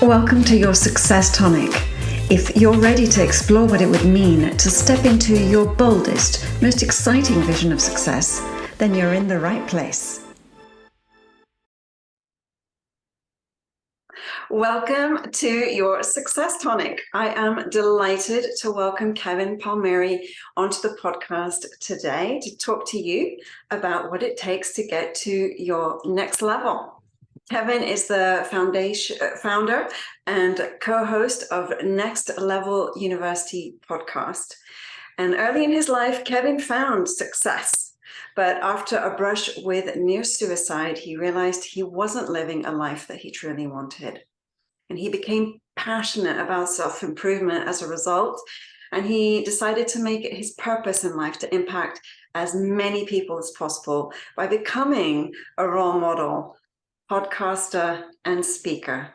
Welcome to your Success Tonic. If you're ready to explore what it would mean to step into your boldest, most exciting vision of success, then you're in the right place. Welcome to your Success Tonic. I am delighted to welcome Kevin Palmieri onto the podcast today to talk to you about what it takes to get to your next level. Kevin is the founder and co-host of Next Level University podcast. And early in his life, Kevin found success. But after a brush with near suicide, he realized he wasn't living a life that he truly wanted. And he became passionate about self-improvement as a result. And he decided to make it his purpose in life to impact as many people as possible by becoming a role model, podcaster, and speaker.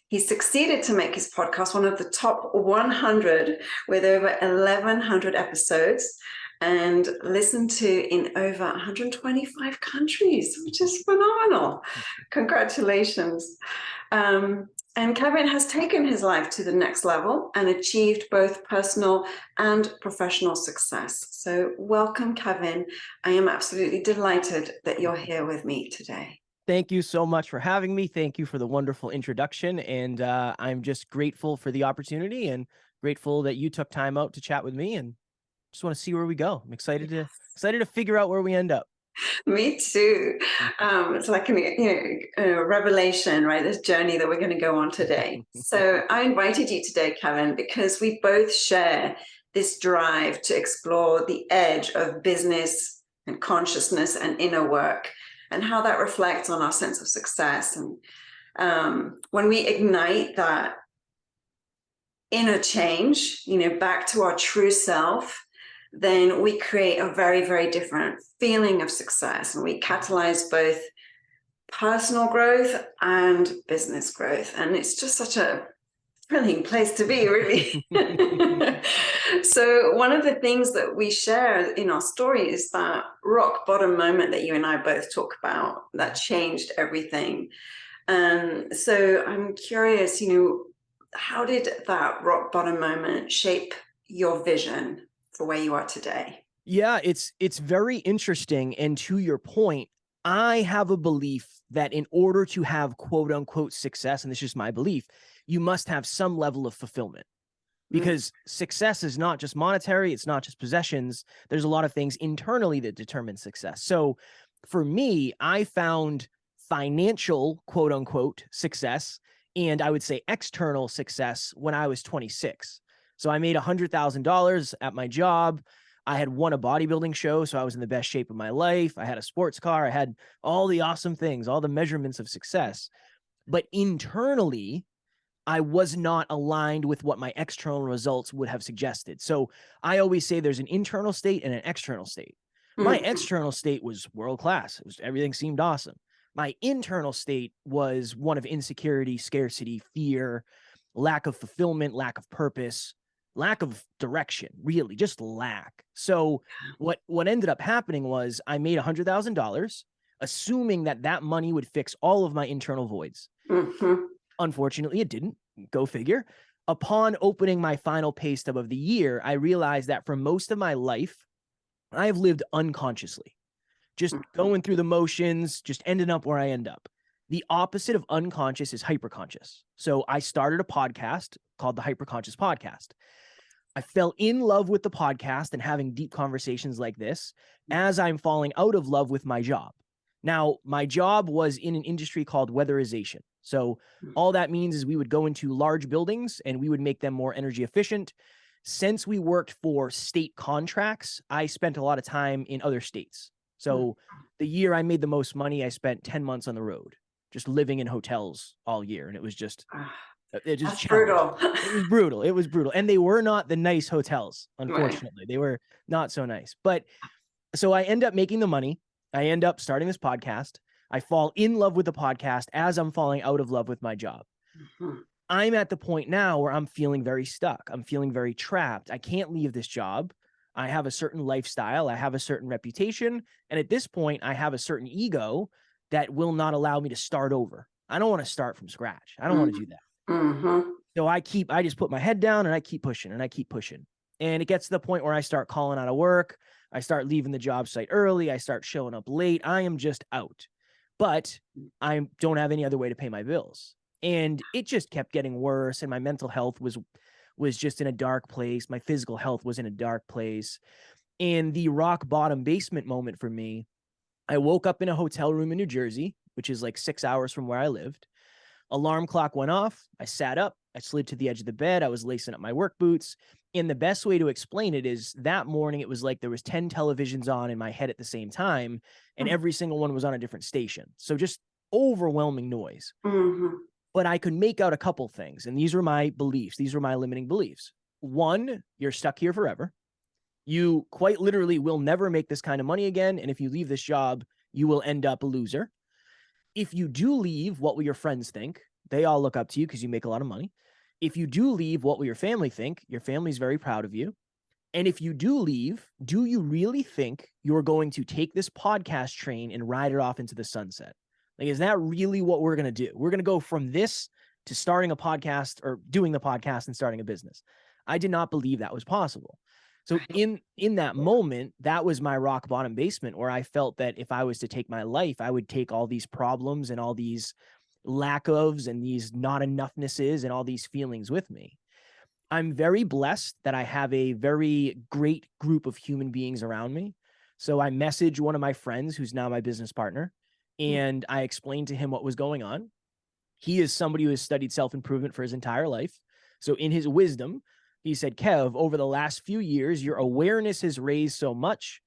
He succeeded to make his podcast one of the top 100 with over 1,100 episodes and listened to in over 125 countries, which is phenomenal. Congratulations. And Kevin has taken his life to the next level and achieved both personal and professional success. So welcome, Kevin. I am absolutely delighted that you're here with me today. Thank you so much for having me. Thank you for the wonderful introduction. And I'm just grateful for the opportunity and grateful that you took time out to chat with me, and just want to see where we go. I'm excited to figure out where we end up. Me too. It's like a revelation, right? This journey that we're going to go on today. So I invited you today, Kevin, because we both share this drive to explore the edge of business and consciousness and inner work, and how that reflects on our sense of success. And when we ignite that inner change, back to our true self, then we create a very, very different feeling of success. And we catalyze both personal growth and business growth. And it's just such a thrilling place to be, really. So one of the things that we share in our story is that rock bottom moment that you and I both talk about that changed everything. So I'm curious, how did that rock bottom moment shape your vision for where you are today? Yeah, it's very interesting. And to your point, I have a belief that in order to have quote unquote success, and this is just my belief, you must have some level of fulfillment. Because success is not just monetary, it's not just possessions. There's a lot of things internally that determine success. So for me, I found financial, quote unquote, success, and I would say external success when I was 26. So I made $100,000 at my job. I had won a bodybuilding show, so I was in the best shape of my life. I had a sports car. I had all the awesome things, all the measurements of success. But internally, I was not aligned with what my external results would have suggested. So I always say there's an internal state and an external state. My external state was world-class. Everything seemed awesome. My internal state was one of insecurity, scarcity, fear, lack of fulfillment, lack of purpose, lack of direction, really, just lack. So what ended up happening was I made $100,000, assuming that money would fix all of my internal voids. Unfortunately, it didn't. Go figure. Upon opening my final pay stub of the year, I realized that for most of my life, I have lived unconsciously, just going through the motions, just ending up where I end up. The opposite of unconscious is hyperconscious. So I started a podcast called the Hyperconscious Podcast. I fell in love with the podcast and having deep conversations like this as I'm falling out of love with my job. Now, my job was in an industry called weatherization. So all that means is we would go into large buildings and we would make them more energy efficient. Since we worked for state contracts, I spent a lot of time in other states. So the year I made the most money, I spent 10 months on the road, just living in hotels all year. And it was just brutal. It was brutal. It was brutal. And they were not the nice hotels, unfortunately. Right. They were not so nice. But so I end up making the money. I end up starting this podcast. I fall in love with the podcast as I'm falling out of love with my job. I'm at the point now where I'm feeling very stuck. I'm feeling very trapped. I can't leave this job. I have a certain lifestyle. I have a certain reputation. And at this point, I have a certain ego that will not allow me to start over. I don't want to start from scratch. I don't want to do that. Mm-hmm. So I just put my head down and I keep pushing and I keep pushing. And it gets to the point where I start calling out of work. I start leaving the job site early. I start showing up late. I am just out, but I don't have any other way to pay my bills. And it just kept getting worse. And my mental health was just in a dark place. My physical health was in a dark place. And the rock bottom basement moment for me, I woke up in a hotel room in New Jersey, which is like 6 hours from where I lived. Alarm clock went off. I sat up. I slid to the edge of the bed. I was lacing up my work boots. And the best way to explain it is that morning, it was like there was 10 televisions on in my head at the same time, and every single one was on a different station. So just overwhelming noise. Mm-hmm. But I could make out a couple things. And these were my beliefs. These were my limiting beliefs. One, you're stuck here forever. You quite literally will never make this kind of money again. And if you leave this job, you will end up a loser. If you do leave, what will your friends think? They all look up to you because you make a lot of money. If you do leave, what will your family think? Your family's very proud of you. And if you do leave, do you really think you're going to take this podcast train and ride it off into the sunset? Like, is that really what we're going to do? We're going to go from this to starting a podcast or doing the podcast and starting a business. I did not believe that was possible. So in that moment, that was my rock bottom basement, where I felt that if I was to take my life, I would take all these problems and all these lack ofs and these not enoughnesses and all these feelings with me. I'm very blessed that I have a very great group of human beings around me. So I messaged one of my friends who's now my business partner, and I explained to him what was going on. He is somebody who has studied self-improvement for his entire life. So in his wisdom, he said, Kev, over the last few years, your awareness has raised so much,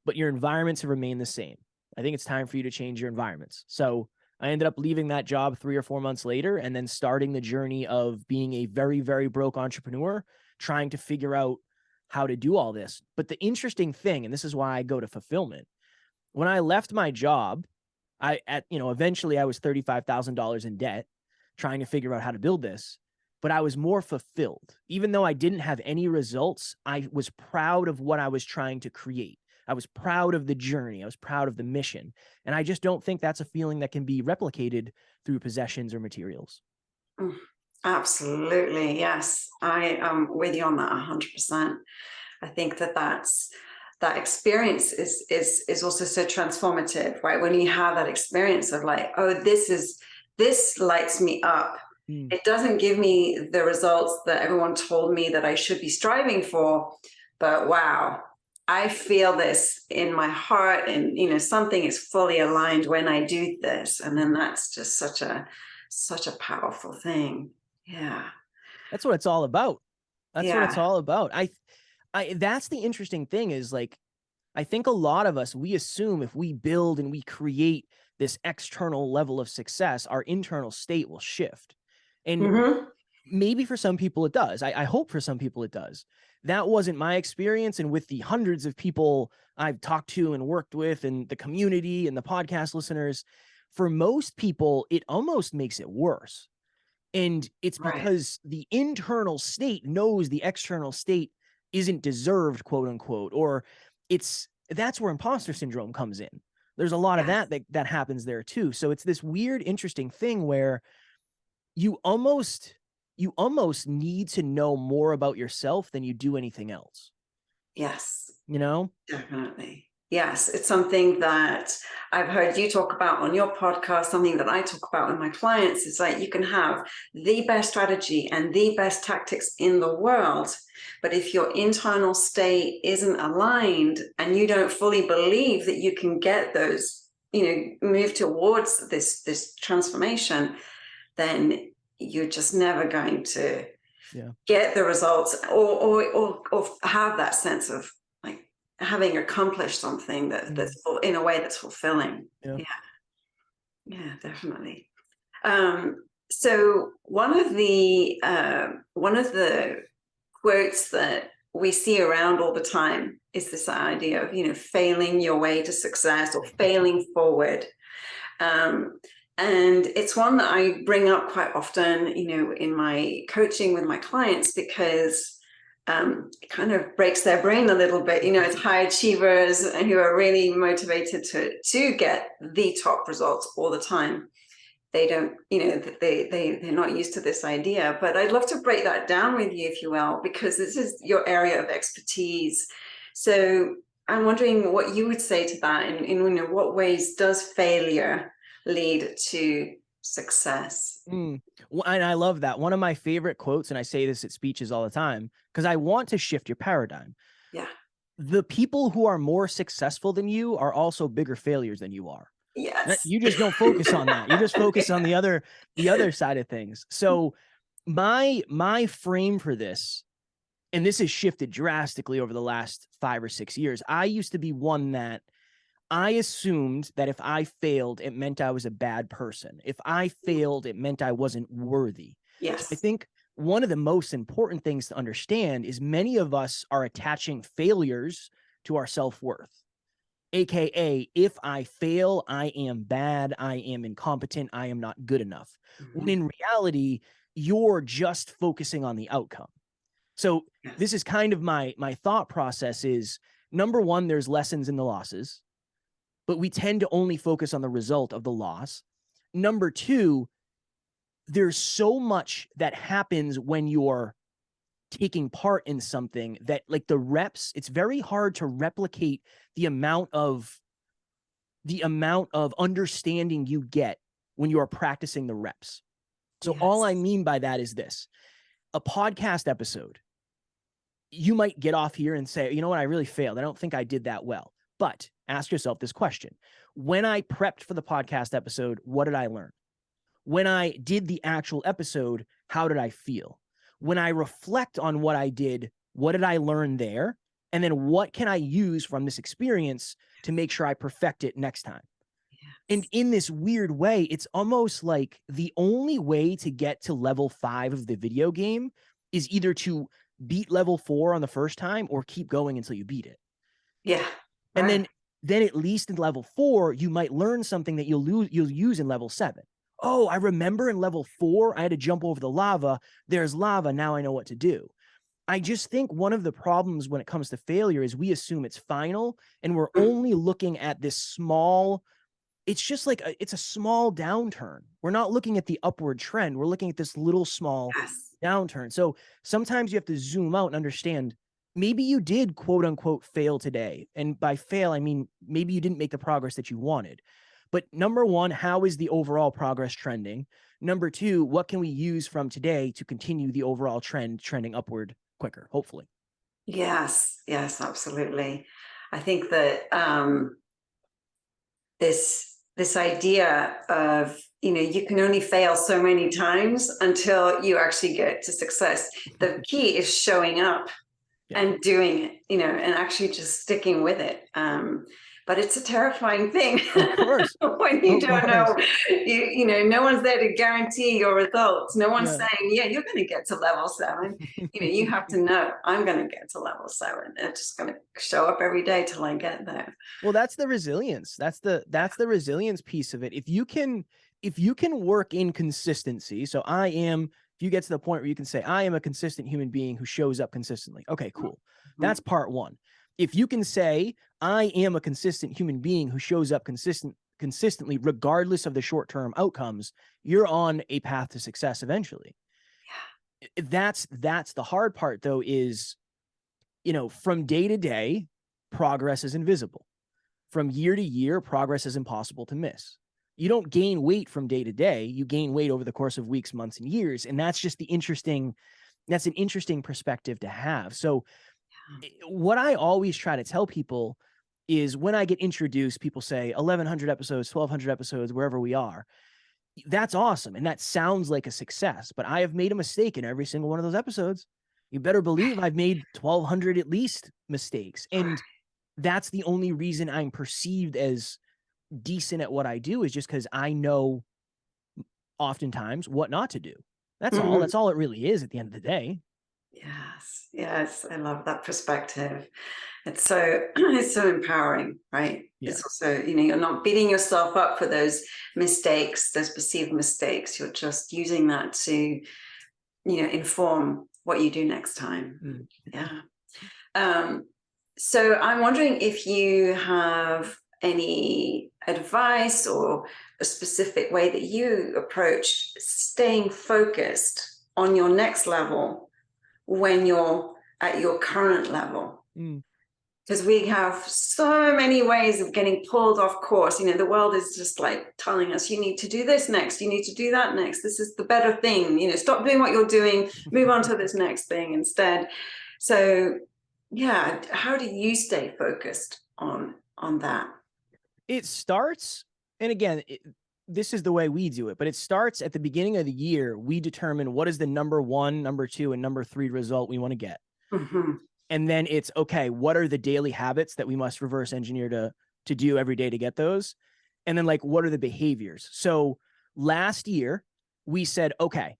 but your environments have remained the same. I think it's time for you to change your environments. So I ended up leaving that job 3 or 4 months later and then starting the journey of being a very, very broke entrepreneur, trying to figure out how to do all this. But the interesting thing, and this is why I go to fulfillment, when I left my job, eventually I was $35,000 in debt trying to figure out how to build this. But I was more fulfilled. Even though I didn't have any results, I was proud of what I was trying to create. I was proud of the journey. I was proud of the mission. And I just don't think that's a feeling that can be replicated through possessions or materials. Absolutely. Yes. I am with you on that 100%. I think that experience is also so transformative, right? When you have that experience of like, oh, this lights me up. It doesn't give me the results that everyone told me that I should be striving for, but wow, I feel this in my heart, and something is fully aligned when I do this, and then that's just such a powerful thing. Yeah, that's what it's all about. That's yeah. what it's all about. That's the interesting thing is, like, I think a lot of us, we assume if we build and we create this external level of success, our internal state will shift. And maybe for some people it does. I hope for some people it does. That wasn't my experience. And with the hundreds of people I've talked to and worked with and the community and the podcast listeners, for most people, it almost makes it worse. And it's because the internal state knows the external state isn't deserved, quote unquote, or that's where imposter syndrome comes in. There's a lot of that happens there too. So it's this weird, interesting thing where you almost need to know more about yourself than you do anything else. Yes. Definitely. Yes. It's something that I've heard you talk about on your podcast, something that I talk about with my clients. It's like you can have the best strategy and the best tactics in the world, but if your internal state isn't aligned and you don't fully believe that you can get those, move towards this transformation, then you're just never going to get the results or have that sense of like having accomplished something that's in a way that's fulfilling. Yeah, definitely. So one of the quotes that we see around all the time is this idea of failing your way to success or failing forward. And it's one that I bring up quite often, in my coaching with my clients, because it kind of breaks their brain a little bit. It's high achievers who are really motivated to get the top results all the time. they don't, they're not used to this idea. But I'd love to break that down with you, if you will, because this is your area of expertise. So I'm wondering what you would say to that, and in what ways does failure lead to success? And I love that. One of my favorite quotes, and I say this at speeches all the time, because I want to shift your paradigm. Yeah. The people who are more successful than you are also bigger failures than you are. Yes. You just don't focus on that. You just focus on the other side of things. So my frame for this, and this has shifted drastically over the last 5 or 6 years. I used to be one that I assumed that if I failed, it meant I was a bad person. If I failed, it meant I wasn't worthy. Yes. So I think one of the most important things to understand is many of us are attaching failures to our self-worth. AKA, if I fail, I am bad, I am incompetent, I am not good enough. When in reality, you're just focusing on the outcome. So this is kind of my thought process is, number one, there's lessons in the losses, but we tend to only focus on the result of the loss. Number two, there's so much that happens when you're taking part in something that, like the reps, it's very hard to replicate the amount of understanding you get when you are practicing the reps. So all I mean by that is this: a podcast episode, you might get off here and say, you know what, I really failed. I don't think I did that well. But ask yourself this question: when I prepped for the podcast episode, what did I learn? When I did the actual episode, how did I feel? When I reflect on what I did, what did I learn there? And then what can I use from this experience to make sure I perfect it next time? Yes. And in this weird way, it's almost like the only way to get to level 5 of the video game is either to beat level 4 on the first time or keep going until you beat it. Yeah. And then at least in level 4, you might learn something that you'll use in level 7. Oh, I remember in level 4, I had to jump over the lava. There's lava. Now I know what to do. I just think one of the problems when it comes to failure is we assume it's final, and we're only looking at this small, it's just like it's a small downturn. We're not looking at the upward trend. We're looking at this little small downturn. So sometimes you have to zoom out and understand, maybe you did quote unquote fail today. And by fail, I mean, maybe you didn't make the progress that you wanted. But number one, how is the overall progress trending? Number two, what can we use from today to continue the overall trending upward quicker, hopefully? Yes, absolutely. I think that this idea of, you can only fail so many times until you actually get to success. The key is showing up and doing it, and actually just sticking with it. But it's a terrifying thing. Of course. When you don't know, no one's there to guarantee your results. No one's saying, yeah, you're going to get to level 7. You have to know, I'm going to get to level 7. I'm just going to show up every day till I get there. Well, that's the resilience. That's the resilience piece of it. If you can work in consistency. So if you get to the point where you can say, I am a consistent human being who shows up consistently. Okay, cool. That's part one. If you can say, I am a consistent human being who shows up consistently, regardless of the short-term outcomes, you're on a path to success eventually. Yeah. That's the hard part, though, is, from day to day, progress is invisible. From year to year, progress is impossible to miss. You don't gain weight from day to day. You gain weight over the course of weeks, months, and years. And that's just that's an interesting perspective to have. So what I always try to tell people is, when I get introduced, people say 1,100 episodes, 1,200 episodes, wherever we are. That's awesome. And that sounds like a success, but I have made a mistake in every single one of those episodes. You better believe I've made 1,200 at least mistakes. And that's the only reason I'm perceived as decent at what I do, is just because I know oftentimes what not to do. That's all. That's all it really is at the end of the day. Yes. I love that perspective. It's so empowering, right? Yeah. It's also, you're not beating yourself up for those mistakes, those perceived mistakes. You're just using that to, inform what you do next time. Yeah. So I'm wondering if you have any advice or a specific way that you approach staying focused on your next level when you're at your current level? Because we have so many ways of getting pulled off course. You know, the world is just like telling us, you need to do this next, you need to do that next, this is the better thing, you know, stop doing what you're doing, move on to this next thing instead. So yeah, how do you stay focused on that? It starts, and again, this is the way we do it, but it starts at the beginning of the year. We determine what is the number 1, number 2, and number 3 result we want to get. And then it's, okay, what are the daily habits that we must reverse engineer to do every day to get those? And then, like, what are the behaviors? So last year we said, okay,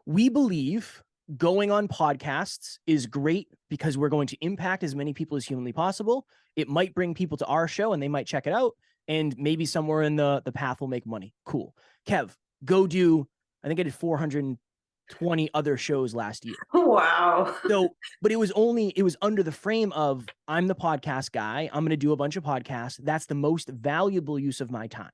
we believe going on podcasts is great because we're going to impact as many people as humanly possible. It might bring people to our show and they might check it out, and maybe somewhere in the path will make money. Cool. Kev, go do, I think I did 420 other shows last year. Wow. So, but it was under the frame of, I'm the podcast guy. I'm going to do a bunch of podcasts. That's the most valuable use of my time.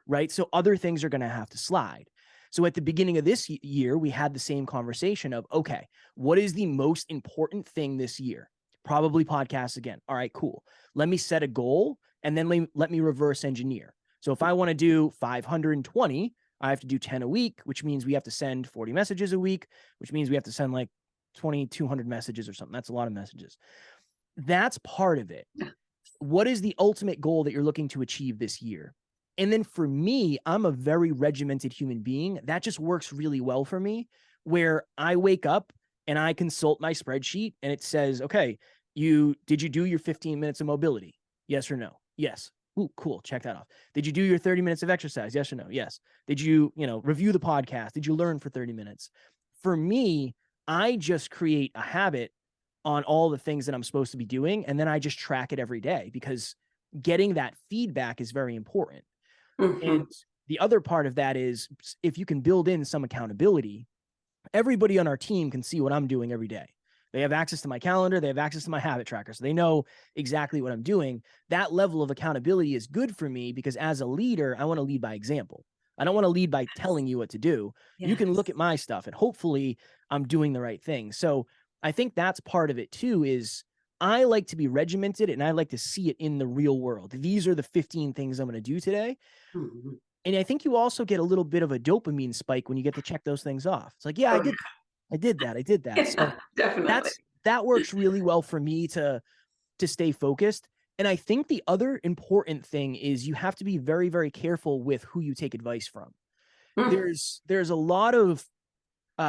Right. So other things are going to have to slide. So at the beginning of this year, we had the same conversation of, okay, what is the most important thing this year? Probably podcasts again. All right, cool. Let me set a goal and then let me reverse engineer. So if I want to do 520, I have to do 10 a week, which means we have to send 40 messages a week, which means we have to send like 2,200 messages or something. That's a lot of messages. That's part of it. What is the ultimate goal that you're looking to achieve this year? And then for me, I'm a very regimented human being. That just works really well for me, where I wake up and I consult my spreadsheet and it says, okay, did you do your 15 minutes of mobility? Yes or no? Yes. Ooh, cool. Check that off. Did you do your 30 minutes of exercise? Yes or no? Yes. Did you, review the podcast? Did you learn for 30 minutes? For me, I just create a habit on all the things that I'm supposed to be doing. And then I just track it every day, because getting that feedback is very important. And the other part of that is, if you can build in some accountability, everybody on our team can see what I'm doing every day. They have access to my calendar. They have access to my habit tracker. So they know exactly what I'm doing. That level of accountability is good for me, because as a leader, I want to lead by example. I don't want to lead by telling you what to do. You can look at my stuff and hopefully I'm doing the right thing. So I think that's part of it too, is I like to be regimented and I like to see it in the real world. These are the 15 things I'm going to do today. And I think you also get a little bit of a dopamine spike when you get to check those things off. It's like, yeah, I did that. Yeah, So definitely. that works really well for me to stay focused. And I think the other important thing is you have to be very, very careful with who you take advice from. There's a lot of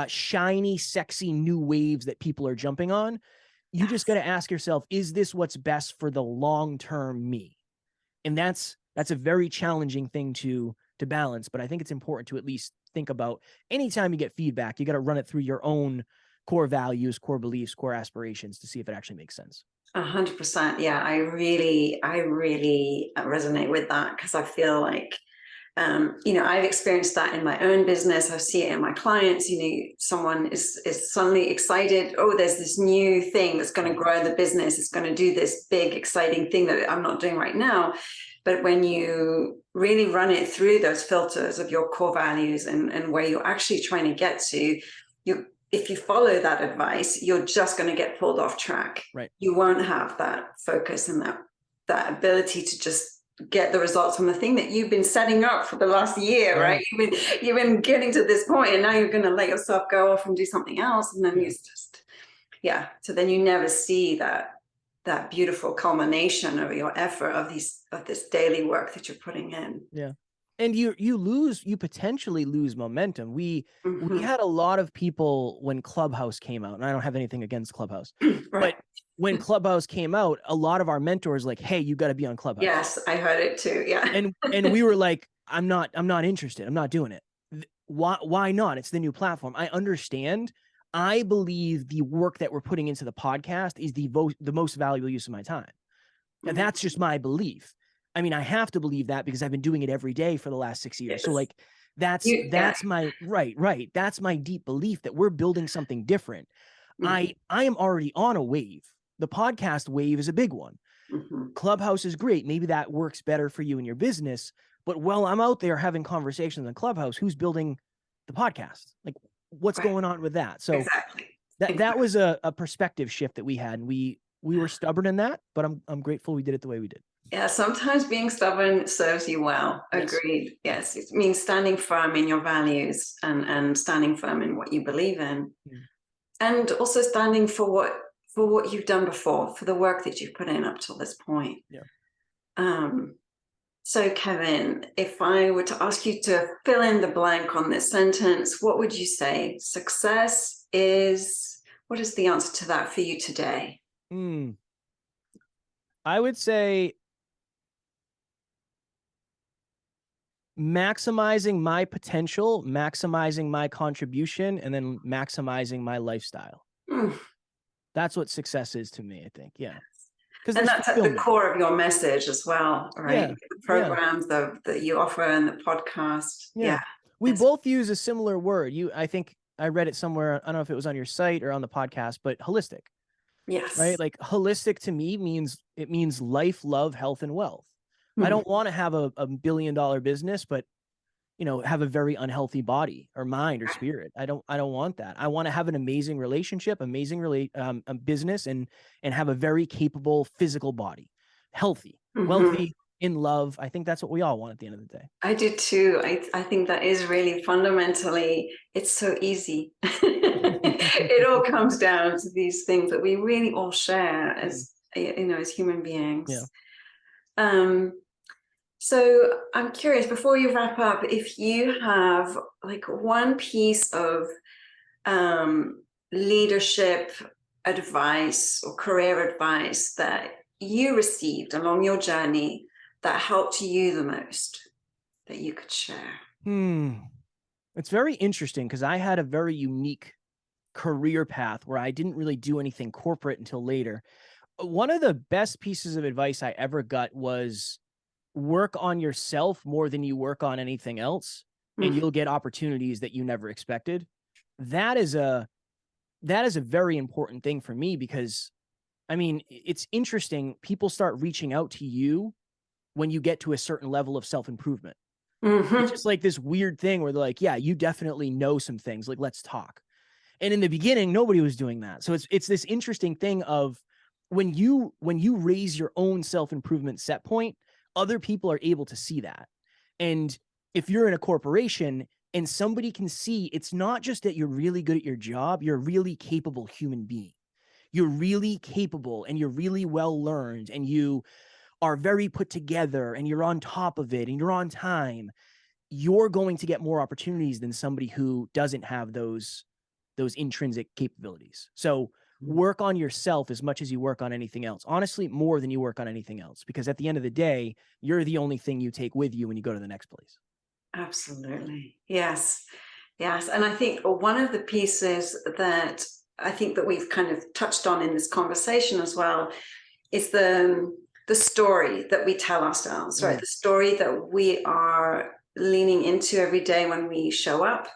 shiny, sexy new waves that people are jumping on. You just got to ask yourself, is this what's best for the long-term me? And that's a very challenging thing to balance. But I think it's important to at least think about, anytime you get feedback, you got to run it through your own core values, core beliefs, core aspirations to see if it actually makes sense. 100%. Yeah, I really resonate with that, because I feel like, I've experienced that in my own business. I see it in my clients. Someone is suddenly excited. Oh, there's this new thing that's going to grow the business. It's going to do this big, exciting thing that I'm not doing right now. But when you really run it through those filters of your core values and where you're actually trying to get to, if you follow that advice, you're just going to get pulled off track. Right. You won't have that focus and that ability to just get the results from the thing that you've been setting up for the last year, right? You've been getting to this point, and now you're going to let yourself go off and do something else, and then you just, so then you never see that beautiful culmination of your effort of this daily work that you're putting in. And you potentially lose momentum. We had a lot of people when Clubhouse came out, and I don't have anything against Clubhouse, but when Clubhouse came out, a lot of our mentors like, hey, you got to be on Clubhouse. Yes, I heard it too. Yeah. And we were like, I'm not interested. I'm not doing it. Why not? It's the new platform. I understand. I believe the work that we're putting into the podcast is the most valuable use of my time. And that's just my belief. I mean, I have to believe that because I've been doing it every day for the last 6 years. Yes. So like, that's my right. That's my deep belief that we're building something different. I am already on a wave. The podcast wave is a big one. Clubhouse is great. Maybe that works better for you in your business. But while I'm out there having conversations in Clubhouse, who's building the podcast? Like, what's going on with that? So that was a perspective shift that we had, and we were stubborn in that, but I'm grateful we did it the way we did. Yeah, sometimes being stubborn serves you well. Yes. Agreed. Yes, it means standing firm in your values and standing firm in what you believe in, and also standing for what you've done before, for the work that you've put in up till this point. Yeah. So Kevin, if I were to ask you to fill in the blank on this sentence, what would you say? Success is, what is the answer to that for you today? I would say maximizing my potential, maximizing my contribution, and then maximizing my lifestyle. That's what success is to me, I think. Yeah. And that's at the core of your message as well, right? The programs that you offer and the podcast. Yeah. We both use a similar word. I think I read it somewhere. I don't know if it was on your site or on the podcast, but holistic. Yes. Right. Like holistic to me means life, love, health, and wealth. I don't want to have a $1 billion business, but have a very unhealthy body or mind or spirit. I don't want that. I want to have an amazing relationship, a business, and have a very capable physical body, healthy, wealthy, in love. I think that's what we all want at the end of the day. I do too. I think that is really fundamentally, it's so easy. It all comes down to these things that we really all share as human beings. Yeah. So I'm curious, before you wrap up, if you have like one piece of leadership advice or career advice that you received along your journey that helped you the most that you could share. It's very interesting because I had a very unique career path where I didn't really do anything corporate until later. One of the best pieces of advice I ever got was work on yourself more than you work on anything else, and you'll get opportunities that you never expected. That is a very important thing for me because, I mean, it's interesting. People start reaching out to you when you get to a certain level of self-improvement. It's just like this weird thing where they're like, yeah, you definitely know some things, like, let's talk. And in the beginning, nobody was doing that. So it's this interesting thing of when you raise your own self-improvement set point, other people are able to see that. And if you're in a corporation and somebody can see, it's not just that you're really good at your job, you're a really capable human being. You're really capable and you're really well learned and you are very put together and you're on top of it and you're on time. You're going to get more opportunities than somebody who doesn't have those intrinsic capabilities. So work on yourself as much as you work on anything else. Honestly, more than you work on anything else, because at the end of the day, you're the only thing you take with you when you go to the next place. Absolutely. Yes. Yes. And I think one of the pieces that I think that we've kind of touched on in this conversation as well is the story that we tell ourselves, right? The story that we are leaning into every day when we show up.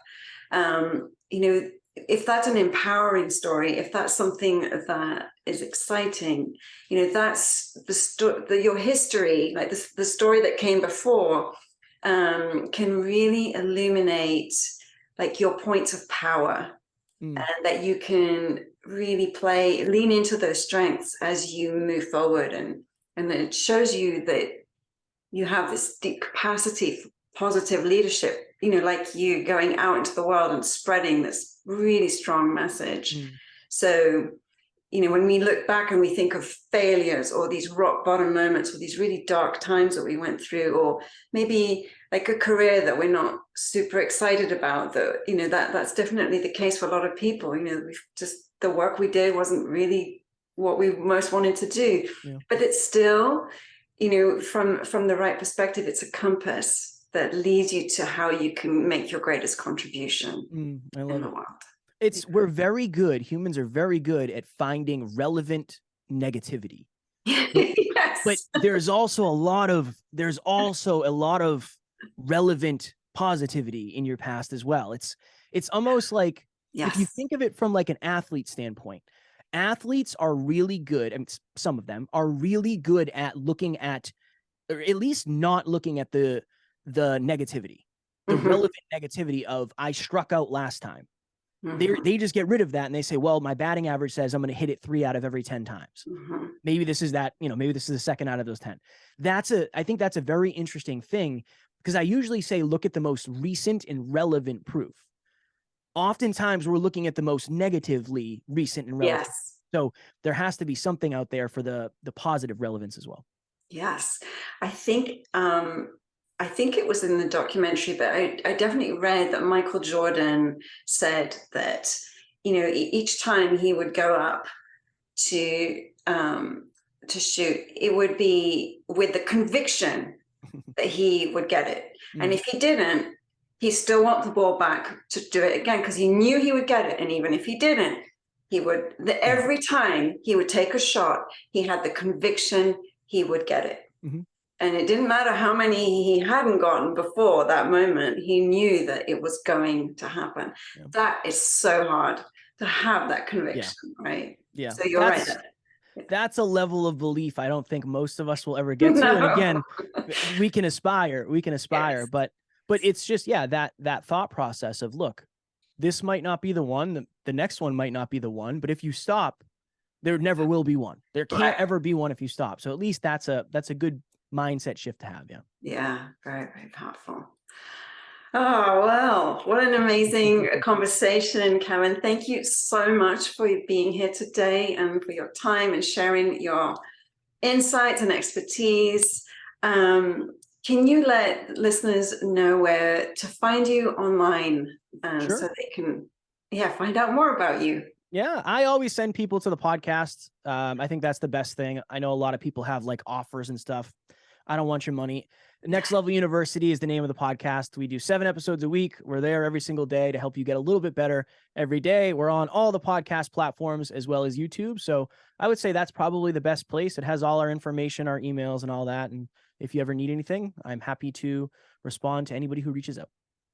If that's an empowering story, if that's something that is exciting, that's your history, like the story that came before, can really illuminate like your points of power, and that you can really lean into those strengths as you move forward, and it shows you that you have this deep capacity for positive leadership, like you going out into the world and spreading this really strong message. So, when we look back and we think of failures or these rock bottom moments or these really dark times that we went through, or maybe like a career that we're not super excited about, that's definitely the case for a lot of people. The work we did wasn't really what we most wanted to do, but it's still, from the right perspective, it's a compass that leads you to how you can make your greatest contribution in the world. We're very good. Humans are very good at finding relevant negativity. Yes. But there's also a lot of relevant positivity in your past as well. It's almost like, if you think of it from like an athlete standpoint, athletes are really good, and some of them are really good at looking at, or at least not looking at the negativity, the relevant negativity of I struck out last time. They just get rid of that and they say, well, my batting average says I'm going to hit it 3 out of every 10 times. Maybe this is that, maybe this is the second out of those 10. I think that's a very interesting thing, because I usually say, look at the most recent and relevant proof. Oftentimes we're looking at the most negatively recent and relevant. Yes. So there has to be something out there for the positive relevance as well. Yes. I think it was in the documentary, but I definitely read that Michael Jordan said that, each time he would go up to shoot, it would be with the conviction that he would get it. And if he didn't, he still want the ball back to do it again, because he knew he would get it. And even if he didn't, he would, every time he would take a shot, he had the conviction he would get it. And it didn't matter how many he hadn't gotten before that moment. He knew that it was going to happen. That is so hard to have that conviction, right? Yeah. So you're right. That's a level of belief I don't think most of us will ever get to. And again, we can aspire, yes. but it's just, that thought process of, look, this might not be the one, the next one might not be the one, but if you stop, there never will be one. There can't ever be one if you stop. So at least that's a good mindset shift to have. Yeah, very, very powerful. Oh, well, what an amazing conversation, Kevin. Thank you so much for being here today and for your time and sharing your insights and expertise. Can you let listeners know where to find you online so they can find out more about you? Yeah, I always send people to the podcast. I think that's the best thing. I know a lot of people have like offers and stuff. I don't want your money. Next Level University is the name of the podcast. We do 7 episodes a week. We're there every single day to help you get a little bit better every day. We're on all the podcast platforms as well as YouTube. So I would say that's probably the best place. It has all our information, our emails and all that. And if you ever need anything, I'm happy to respond to anybody who reaches out.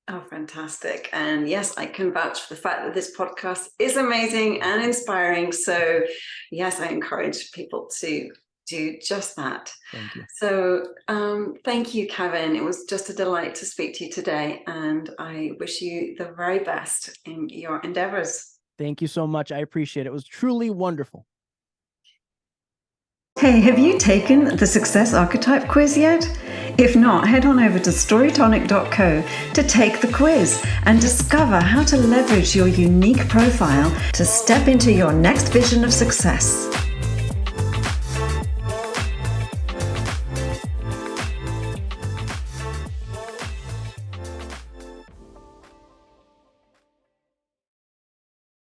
Oh, fantastic. And yes, I can vouch for the fact that this podcast is amazing and inspiring. So yes, I encourage people to do just that. Thank you. So thank you, Kevin. It was just a delight to speak to you today. And I wish you the very best in your endeavors. Thank you so much. I appreciate it. It was truly wonderful. Hey, have you taken the Success Archetype quiz yet? If not, head on over to storytonic.co to take the quiz and discover how to leverage your unique profile to step into your next vision of success.